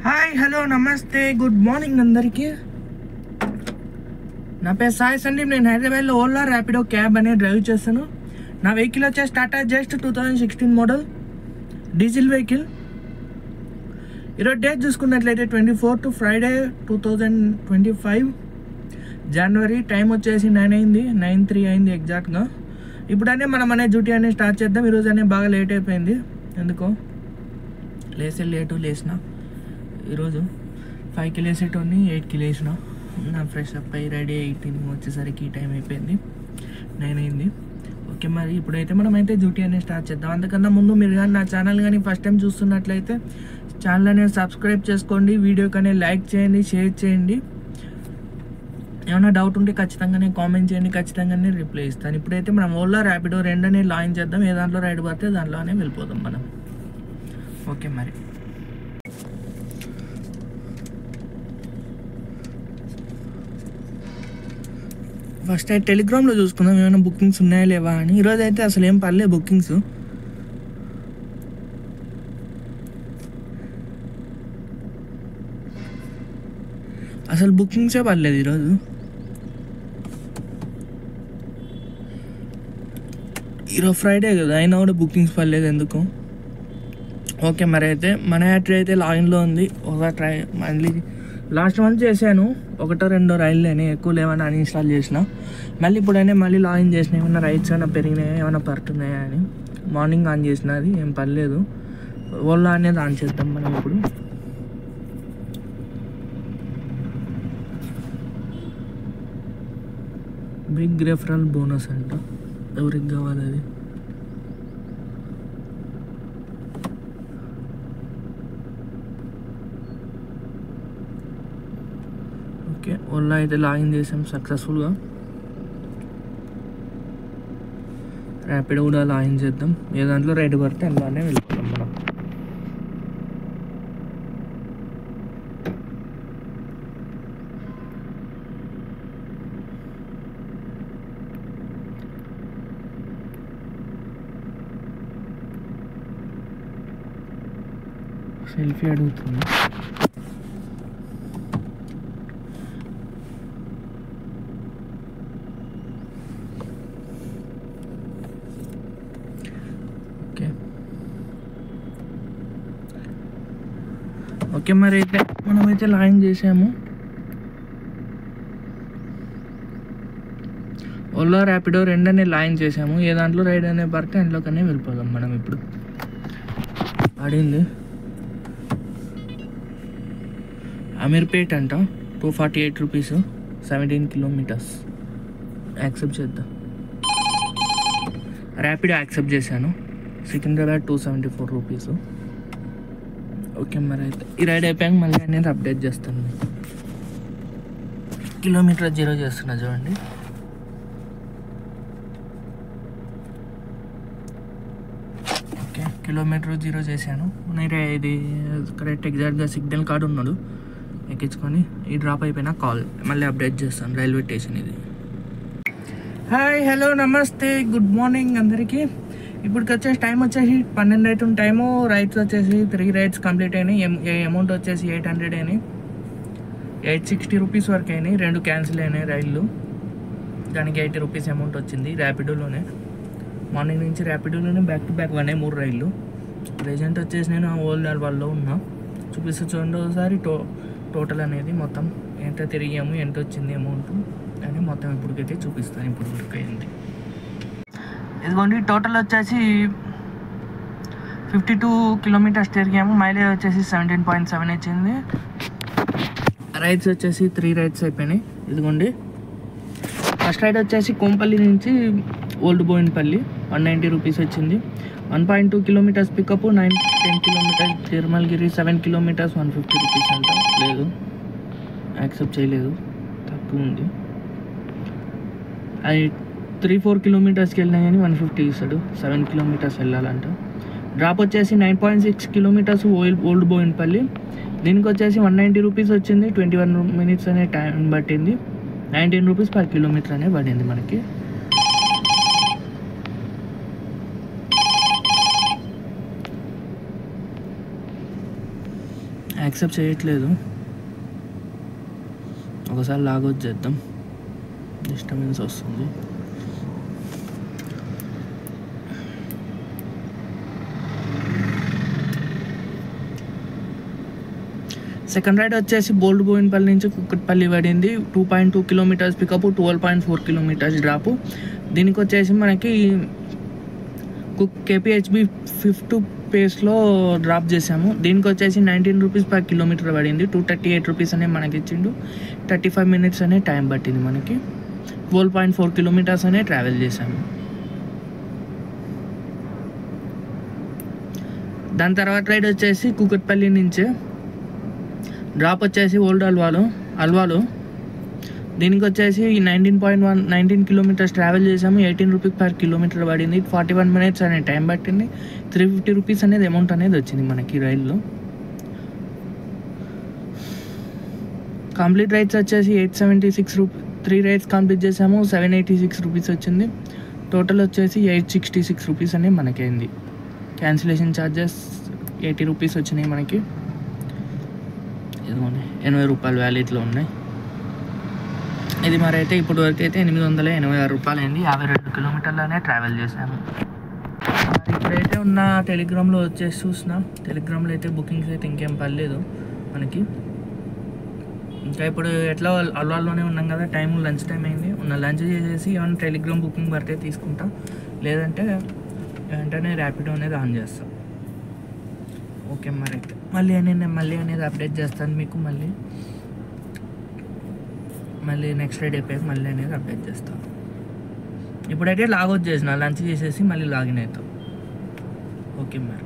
Hi hello నమస్తే good morning అందరికీ. నా పేరు సాయి సందీప్. నేను హైదరాబాద్లో ఓలా ర్యాపిడో క్యాబ్ అనేది డ్రైవ్ చేస్తాను. నా వెహికల్ వచ్చేసి Tata just 2016 model diesel vehicle. ఈరోజు డేట్ చూసుకున్నట్లయితే 24 ఫ్రైడే 2025 జనవరి. టైం వచ్చేసి 9:03 అయింది ఎగ్జాక్ట్గా. ఇప్పుడనే మనం అనే డ్యూటీ అనేది స్టార్ట్ చేద్దాం. ఈరోజు అనేది బాగా లేట్ అయిపోయింది. ఎందుకో లేసిన ఈరోజు 5కి లేసేటోని 8కి లేచిన. నా ఫ్రెష్ అప్ అయ్యి రెడీ 18 వచ్చేసరికి ఈ టైం అయిపోయింది, 9 అయింది. ఓకే, మరి ఇప్పుడైతే మనం అయితే డ్యూటీ అనేది స్టార్ట్ చేద్దాం. అంతకన్నా ముందు మీరు కానీ నా ఛానల్ కానీ ఫస్ట్ టైం చూస్తున్నట్లయితే ఛానల్ అనేది సబ్స్క్రైబ్ చేసుకోండి, వీడియో కానీ లైక్ చేయండి, షేర్ చేయండి. ఏమైనా డౌట్ ఉంటే ఖచ్చితంగానే కామెంట్ చేయండి, ఖచ్చితంగానే రిప్లై ఇస్తాను. ఇప్పుడైతే మనం ఓలా ర్యాపిడో రెండనే లాంచ్ చేద్దాం. ఏ దాంట్లో రైడ్ పడితే దాంట్లోనే వెళ్ళిపోదాం మనం. ఓకే, మరి ఫస్ట్ అయితే టెలిగ్రామ్లో చూసుకుందాం ఏమైనా బుకింగ్స్ ఉన్నాయా లేవా అని. ఈరోజు అయితే అసలు ఏం పర్లేదు బుకింగ్స్. అసలు బుకింగ్సే పర్లేదు ఈరోజు. ఈరోజు ఫ్రైడే కదా, అయినా కూడా బుకింగ్స్ పర్లేదు ఎందుకు. ఓకే, మరి అయితే మన యాత్ర అయితే లాగిన్లో ఉంది. ఒక ట్రై మళ్ళీ లాస్ట్ మంత్ చేశాను, 1-2 రైళ్ళని, ఎక్కువ లేవని అన్ఇన్స్టాల్ చేసిన. మళ్ళీ ఇప్పుడైనా మళ్ళీ లాగిన్ చేసిన. ఏమైనా రైట్స్ ఏమైనా పెరిగినాయా, ఏమైనా పడుతున్నాయా అని. మార్నింగ్ ఆన్ చేసిన, అది ఏం పర్లేదు. ఓలా అనేది ఆన్ చేద్దాం మనం ఇప్పుడు. బిగ్ రెఫరల్ బోనస్ అంట, ఎవరికి కావాలి అది. ఓకే, ఓలా అయితే లాగిన్ చేసాం సక్సెస్ఫుల్గా. ర్యాపిడో కూడా లాగిన్ చేద్దాం. ఏ దాంట్లో రైడ్ పడితే అందులోనే వెళ్ళిపోతాం మనం. సెల్ఫీ అడుగుతుంది. ఓకే, మరి అయితే మనమైతే లాగిన్ చేసాము. ఓలా ర్యాపిడో రెండనే లాగిన్ చేసాము. ఏ దాంట్లో రైడ్ అనే పడితే అందులోకనే వెళ్ళిపోదాం మనం ఇప్పుడు. అడిగింది అమీర్పేట్ అంట, 248 రూపీస్, 17 కిలోమీటర్స్. యాక్సెప్ట్ చేద్దాం. ర్యాపిడో యాక్సెప్ట్ చేశాను. సికింద్రాబాద్ 274 రూపీస్. ఓకే, మరి అయితే ఈ రైడ్ అయిపోయాక మళ్ళీ నేను అప్డేట్ చేస్తాను. కిలోమీటర్ 0 చేస్తున్నా చూడండి. ఓకే, కిలోమీటర్ 0 చేశాను. నేను ఇది కరెక్ట్ ఎగ్జాక్ట్గా సిగ్నల్ కార్డు ఉన్నాడు, ఎక్కించుకొని ఈ డ్రాప్ అయిపోయినా కాల్ మళ్ళీ అప్డేట్ చేస్తాను. రైల్వే స్టేషన్ ఇది. హాయ్ హలో నమస్తే గుడ్ మార్నింగ్ అందరికీ. ఇప్పటికి వచ్చేసి టైం వచ్చేసి 12 అవుతుంది టైము. రైడ్స్ వచ్చేసి 3 రైడ్స్ కంప్లీట్ అయినాయి. అమౌంట్ వచ్చేసి 800 అయినాయి. 860 రూపీస్ వరకు అయినాయి. 2 క్యాన్సిల్ అయినాయి రైళ్ళు. దానికి 80 రూపీస్ అమౌంట్ వచ్చింది ర్యాపిడోలోనే. మార్నింగ్ నుంచి ర్యాపిడోలోనే బ్యాక్ టు బ్యాక్ 3 రైళ్ళు. ప్రెజెంట్ వచ్చేసి నేను ఓల్డ్ వాళ్ళలో ఉన్నా. చూపిస్తూ చూడండి ఒకసారి టోటల్ అనేది మొత్తం ఎంత తిరిగాము, ఎంత వచ్చింది అమౌంట్ అని మొత్తం ఇప్పటికైతే చూపిస్తాను. ఇప్పుడు వర్క్ అయింది ఇదిగోండి. టోటల్ వచ్చేసి 52 కిలోమీటర్స్ తిరిగాము. మైలేజ్ వచ్చేసి 17.7 వచ్చింది. రైడ్స్ వచ్చేసి 3 రైడ్స్ అయిపోయినాయి. ఇదిగోండి, ఫస్ట్ రైడ్ వచ్చేసి కోంపల్లి నుంచి ఓల్డ్ బోయిన్పల్లి 190 రూపీస్ వచ్చింది. 1.2 kilometres pickup, 9-10 kilometres Tirumalagiri, 7 kilometres 150 rupees అంట. లేదు, యాక్సెప్ట్ చేయలేదు, తక్కువ ఉంది. అది 3-4 కిలోమీటర్స్కి వెళ్ళినా కానీ 150 ఇస్తాడు. 7 కిలోమీటర్స్ వెళ్ళాలంట. డ్రాప్ వచ్చేసి 9.6 కిలోమీటర్స్ ఓల్డ్ బోయిన్పల్లి. దీనికి వచ్చేసి 190 రూపీస్ వచ్చింది. 21 మినిట్స్ అనే టైం పట్టింది. 19 రూపీస్ పర్ కిలోమీటర్ అనే పడింది మనకి. యాక్సెప్ట్ చేయట్లేదు. ఒకసారి లాగౌట్ చేద్దాం. డిస్టర్బెన్స్ వస్తుంది. సెకండ్ రైడ్ వచ్చేసి బోల్డ్ బోయిన్పల్లి నుంచి కుక్కట్పల్లి పడింది. 2.2 కిలోమీటర్స్ పికప్, 12.4 కిలోమీటర్స్ డ్రాపు. దీనికి వచ్చేసి మనకి కేపీహెచ్బి 5 పేస్లో డ్రాప్ చేసాము. దీనికి వచ్చేసి 19 రూపీస్ పర్ కిలోమీటర్ పడింది. 238 రూపీస్ అనే మనకి ఇచ్చిండు. 35 మినిట్స్ అనే టైం పట్టింది మనకి. 12.4 కిలోమీటర్స్ అనే ట్రావెల్ చేసాము. దాని తర్వాత రైడ్ వచ్చేసి కుక్కట్పల్లి నుంచే డ్రాప్ వచ్చేసి ఓల్డ్ అల్వాలో. దీనికి వచ్చేసి 19 కిలోమీటర్స్ ట్రావెల్ చేసాము. 18 రూపీస్ పర్ కిలోమీటర్ పడింది. 41 మినిట్స్ అనే టైం పట్టింది. 350 రూపీస్ అనేది అమౌంట్ అనేది వచ్చింది మనకి రైల్లో. కంప్లీట్ రైడ్స్ వచ్చేసి 876 రూపీస్. 3 రైడ్స్ కంప్లీట్ చేసాము. 786 రూపీస్ వచ్చింది. టోటల్ వచ్చేసి 866 రూపీస్ అనేది మనకైంది. క్యాన్సిలేషన్ ఛార్జెస్ 80 రూపీస్ వచ్చినాయి మనకి. 80 రూపాయలు వ్యాలిడ్లో ఉన్నాయి. ఇది మరి అయితే ఇప్పుడు వరకు అయితే 886 రూపాయలు అయింది. 52 కిలోమీటర్లనే ట్రావెల్ చేశాను. ఇప్పుడైతే ఉన్న టెలిగ్రామ్లో వచ్చేసి చూసిన టెలిగ్రామ్లో అయితే బుకింగ్స్ అయితే ఇంకేం పర్లేదు మనకి. ఇంకా ఇప్పుడు ఎట్లా అల్వాల్లోనే ఉన్నాం కదా, లంచ్ టైం అయింది. లంచ్ చేసేసి ఏమైనా టెలిగ్రామ్ బుకింగ్ పడితే తీసుకుంటా, లేదంటే వెంటనే ర్యాపిడో అనేది ఆన్ చేస్తాం. ఓకే మరి అయితే మళ్ళీ అనేది అప్డేట్ చేస్తాను మీకు. మళ్ళీ నెక్స్ట్ రైడ్ అయిపోయాక మళ్ళీ అనేది అప్డేట్ చేస్తాను. ఇప్పుడైతే లాగౌట్ చేసిన, లంచ్ చేసేసి మళ్ళీ లాగిన్ అవుతాం. ఓకే మరి.